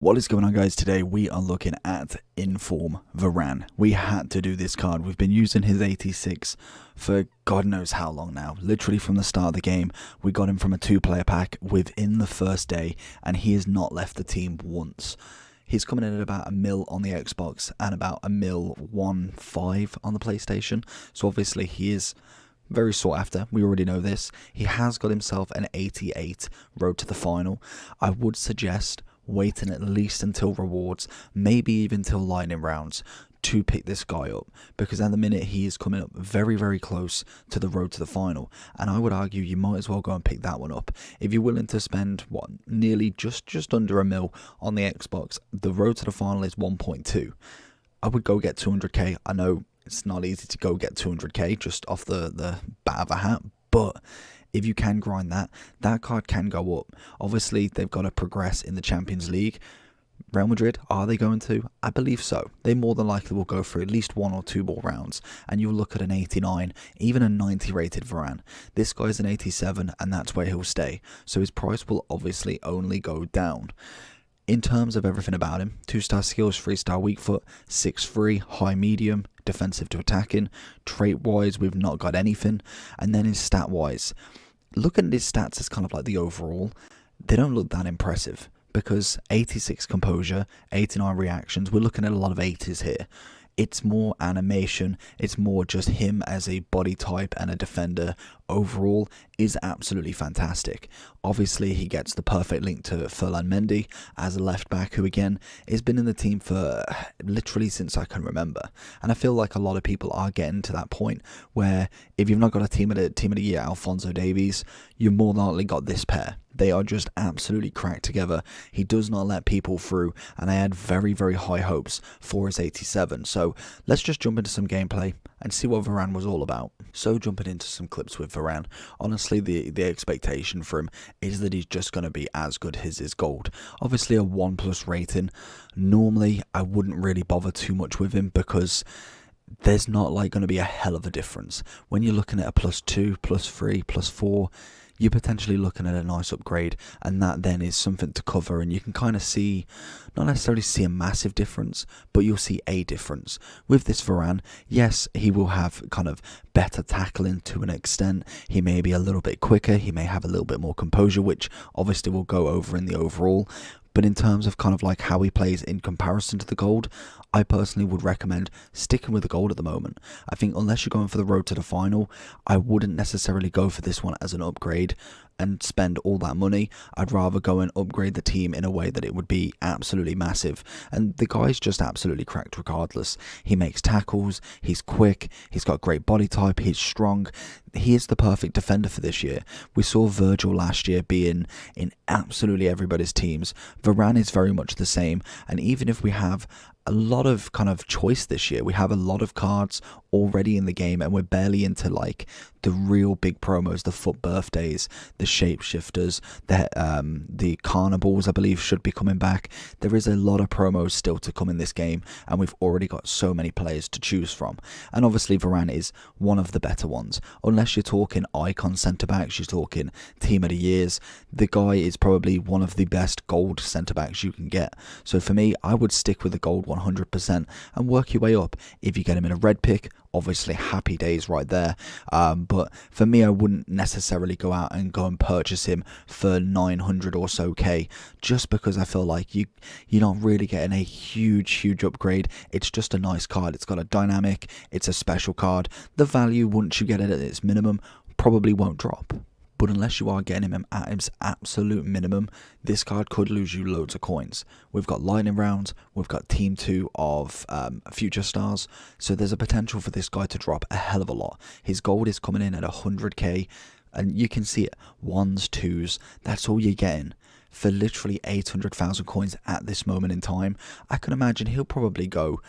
What is going on, guys? Today we are looking at Inform Varane. We had to do this card. We've been using his 86 for God knows how long now. Literally from the start of the game. We got him from a 2-player pack within the first day, and he has not left the team once. He's coming in at about a mil on the Xbox and about a mil 1.5 on the PlayStation. So obviously he is very sought after. We already know this. He has got himself an 88 road to the final. I would suggest waiting at least until rewards, maybe even till lightning rounds, to pick this guy up, because at the minute he is coming up very close to the road to the final, and I would argue you might as well go and pick that one up if you're willing to spend what, nearly just under a mil on the Xbox. The road to the final is 1.2. I would go get 200k. I know it's not easy to go get 200k just off the bat of a hat, but if you can grind that card can go up. Obviously, they've got to progress in the Champions League. Real Madrid, are they going to? I believe so. They more than likely will go for at least 1 or 2 more rounds, and you'll look at an 89, even a 90 rated Varane. This guy's an 87, and that's where he'll stay, so his price will obviously only go down. In terms of everything about him, 2-star skills, 3-star weak foot, 6'3", high medium, defensive to attacking. Trait wise, we've not got anything. And then his stat wise, looking at his stats as kind of like the overall, they don't look that impressive, because 86 composure, 89 reactions, we're looking at a lot of 80s here. It's more animation, it's more just him as a body type and a defender. Overall is absolutely fantastic. Obviously, he gets the perfect link to Ferland Mendy as a left back, who again has been in the team for literally since I can remember. And I feel like a lot of people are getting to that point where if you've not got a team of the year, Alphonso Davies, you more than likely got this pair. They are just absolutely cracked together. He does not let people through, and I had very high hopes for his 87. So let's just jump into some gameplay and see what Varane was all about. So jumping into some clips with Varane, honestly the expectation for him is that he's just going to be as good as his gold. Obviously a 1+ rating. Normally I wouldn't really bother too much with him, because there's not like going to be a hell of a difference. When you're looking at a +2, +3, +4, you're potentially looking at a nice upgrade, and that then is something to cover, and you can kind of see, not necessarily see a massive difference, but you'll see a difference. With this Varane, yes, he will have kind of better tackling to an extent. He may be a little bit quicker, he may have a little bit more composure, which obviously will go over in the overall. But in terms of kind of like how he plays in comparison to the gold, I personally would recommend sticking with the gold at the moment. I think unless you're going for the road to the final, I wouldn't necessarily go for this one as an upgrade and spend all that money. I'd rather go and upgrade the team in a way that it would be absolutely massive. And the guy's just absolutely cracked regardless. He makes tackles, he's quick, he's got great body type, he's strong. He is the perfect defender for this year. We saw Virgil last year being in absolutely everybody's teams. Varane is very much the same, and even if we have a lot of kind of choice this year, we have a lot of cards already in the game, and we're barely into like the real big promos, the foot birthdays, the shapeshifters, the carnivals I believe should be coming back. There is a lot of promos still to come in this game, and we've already got so many players to choose from, and obviously Varane is one of the better ones. Unless you're talking icon centre backs, you're talking team of the years, the guy is probably one of the best gold centre backs you can get. So for me, I would stick with the gold 100% and work your way up. If you get him in a red pick, obviously happy days right there, but for me I wouldn't necessarily go out and go and purchase him for 900 or so K, just because I feel like you're not really getting a huge upgrade. It's just a nice card, it's got a dynamic, it's a special card. The value, once you get it at its minimum, probably won't drop. But unless you are getting him at his absolute minimum, this card could lose you loads of coins. We've got lightning rounds, we've got team 2 of future stars, so there's a potential for this guy to drop a hell of a lot. His gold is coming in at 100k, and you can see it, 1s, 2s, that's all you're getting for literally 800,000 coins at this moment in time. I can imagine he'll probably go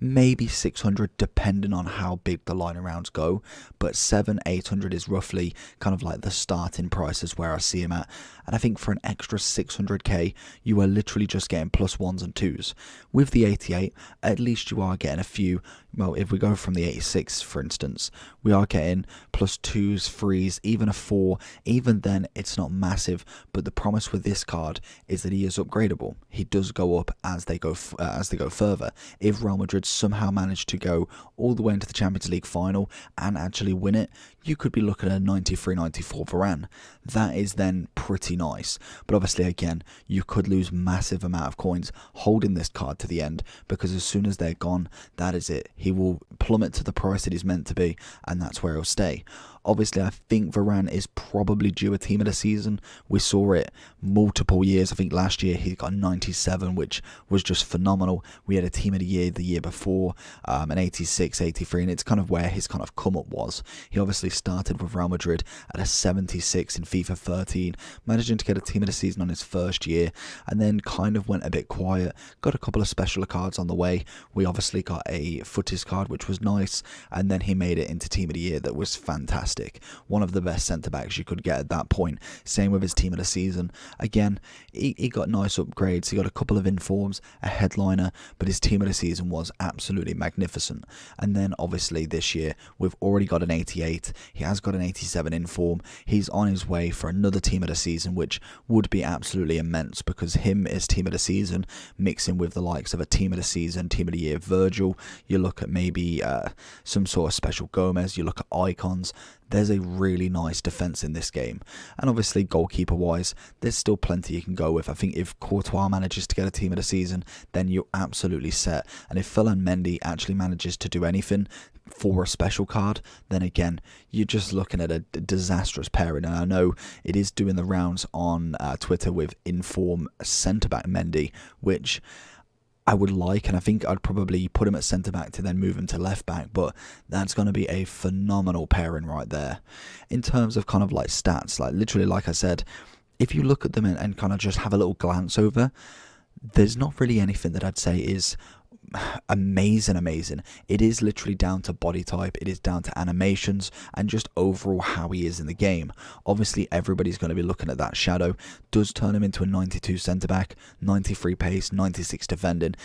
maybe 600 depending on how big the line rounds go, but 700-800 is roughly kind of like the starting prices where I see him at. And I think for an extra 600k you are literally just getting plus ones and twos. With the 88 at least you are getting a few. Well, if we go from the 86 for instance, we are getting plus twos, threes, even a 4. Even then it's not massive, but the promise with this card is that he is upgradable. He does go up as they go further. If Real Madrid somehow manage to go all the way into the Champions League final and actually win it, you could be looking at a 93-94 Varane. That is then pretty nice. But obviously again, you could lose massive amount of coins holding this card to the end, because as soon as they're gone, that is it. He will plummet to the price that he's meant to be, and that's where he'll stay. Obviously, I think Varane is probably due a team of the season. We saw it multiple years. I think last year he got 97, which was just phenomenal. We had a team of the year before, an 86, 83, and it's kind of where his kind of come up was. He obviously started with Real Madrid at a 76 in FIFA 13, managing to get a team of the season on his first year, and then kind of went a bit quiet. Got a couple of special cards on the way. We obviously got a footies card, which was nice, and then he made it into team of the year. That was fantastic. One of the best centre-backs you could get at that point. Same with his team of the season. Again, he got nice upgrades. He got a couple of informs, a headliner, but his team of the season was absolutely magnificent. And then obviously this year, we've already got an 88. He has got an 87 inform. He's on his way for another team of the season, which would be absolutely immense, because him as team of the season, mixing with the likes of a team of the season, team of the year Virgil, you look at maybe some sort of special Gomez, you look at icons. There's a really nice defence in this game. And obviously goalkeeper wise, there's still plenty you can go with. I think if Courtois manages to get a team of the season, then you're absolutely set. And if Phil and Mendy actually manages to do anything for a special card, then again, you're just looking at a disastrous pairing. And I know it is doing the rounds on Twitter with inform centre-back Mendy, which I would like, and I think I'd probably put him at centre-back to then move him to left-back, but that's going to be a phenomenal pairing right there. In terms of kind of like stats, like literally, like I said, if you look at them and kind of just have a little glance over, there's not really anything that I'd say is amazing. It is literally down to body type, it is down to animations, and just overall how he is in the game. Obviously everybody's going to be looking at that shadow. Does turn him into a 92 centre back, 93 pace, 96 defending.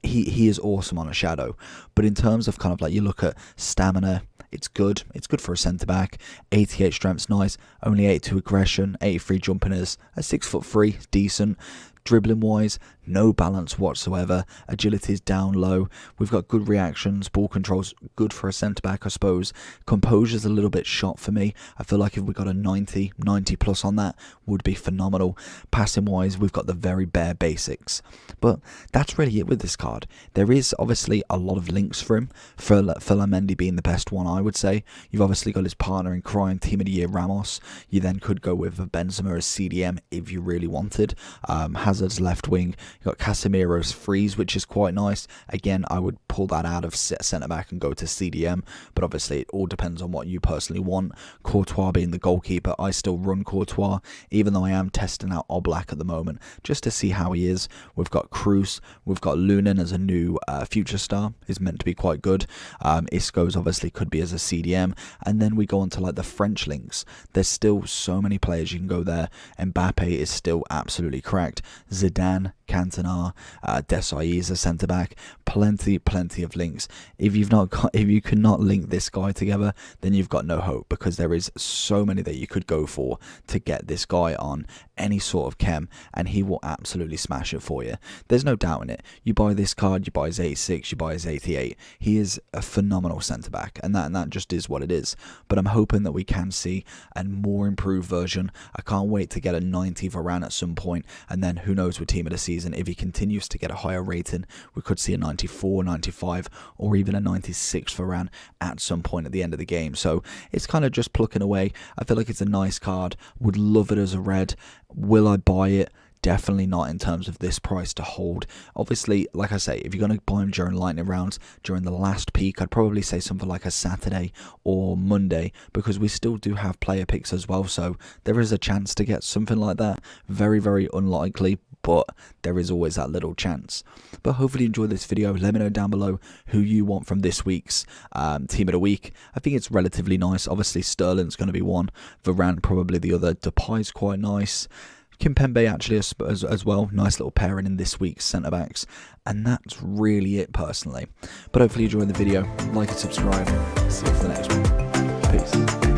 He is awesome on a shadow. But in terms of kind of like, you look at stamina, it's good for a centre back. 88 strength's nice, only 82 aggression, 83 jumpiness, a 6'3", decent. Dribbling wise, no balance whatsoever. Agility is down low. We've got good reactions. Ball control's good for a centre-back, I suppose. Composure's a little bit shot for me. I feel like if we got a 90 plus on that, would be phenomenal. Passing wise, we've got the very bare basics. But that's really it with this card. There is obviously a lot of links for him. For Mendy being the best one, I would say. You've obviously got his partner in crime, team of the year Ramos. You then could go with Benzema as CDM if you really wanted. Hazard's left wing. You've got Casemiro's freeze, which is quite nice. Again, I would pull that out of centre-back and go to CDM, but obviously it all depends on what you personally want. Courtois being the goalkeeper, I still run Courtois, even though I am testing out Oblak at the moment, just to see how he is. We've got Cruz, we've got Lunin as a new future star, is meant to be quite good. Isco's obviously could be as a CDM, and then we go on to like the French links. There's still so many players you can go there. Mbappe is still absolutely cracked. Zidane, Cantona, Desailly is a centre back. Plenty of links. If you cannot link this guy together, then you've got no hope, because there is so many that you could go for to get this guy on any sort of chem, and he will absolutely smash it for you. There's no doubt in it. You buy this card, you buy his 86, you buy his 88. He is a phenomenal centre back, and that just is what it is. But I'm hoping that we can see a more improved version. I can't wait to get a 90 Varane at some point, and then who knows with team of the season, if he continues to get a higher rating, we could see a 94, 95, or even a 96 Varane at some point at the end of the game. So it's kind of just plucking away. I feel like it's a nice card. Would love it as a red. Will I buy it? Definitely not in terms of this price to hold. Obviously, like I say, if you're going to buy them during lightning rounds, during the last peak, I'd probably say something like a Saturday or Monday, because we still do have player picks as well, so there is a chance to get something like that. Very unlikely, but there is always that little chance. But hopefully you enjoyed this video. Let me know down below who you want from this week's team of the week. I think it's relatively nice. Obviously Sterling's going to be one, Varane probably the other, Depay's quite nice, Kimpembe actually as well. Nice little pairing in this week's centre-backs. And that's really it personally. But hopefully you enjoyed the video. Like and subscribe. See you for the next one. Peace.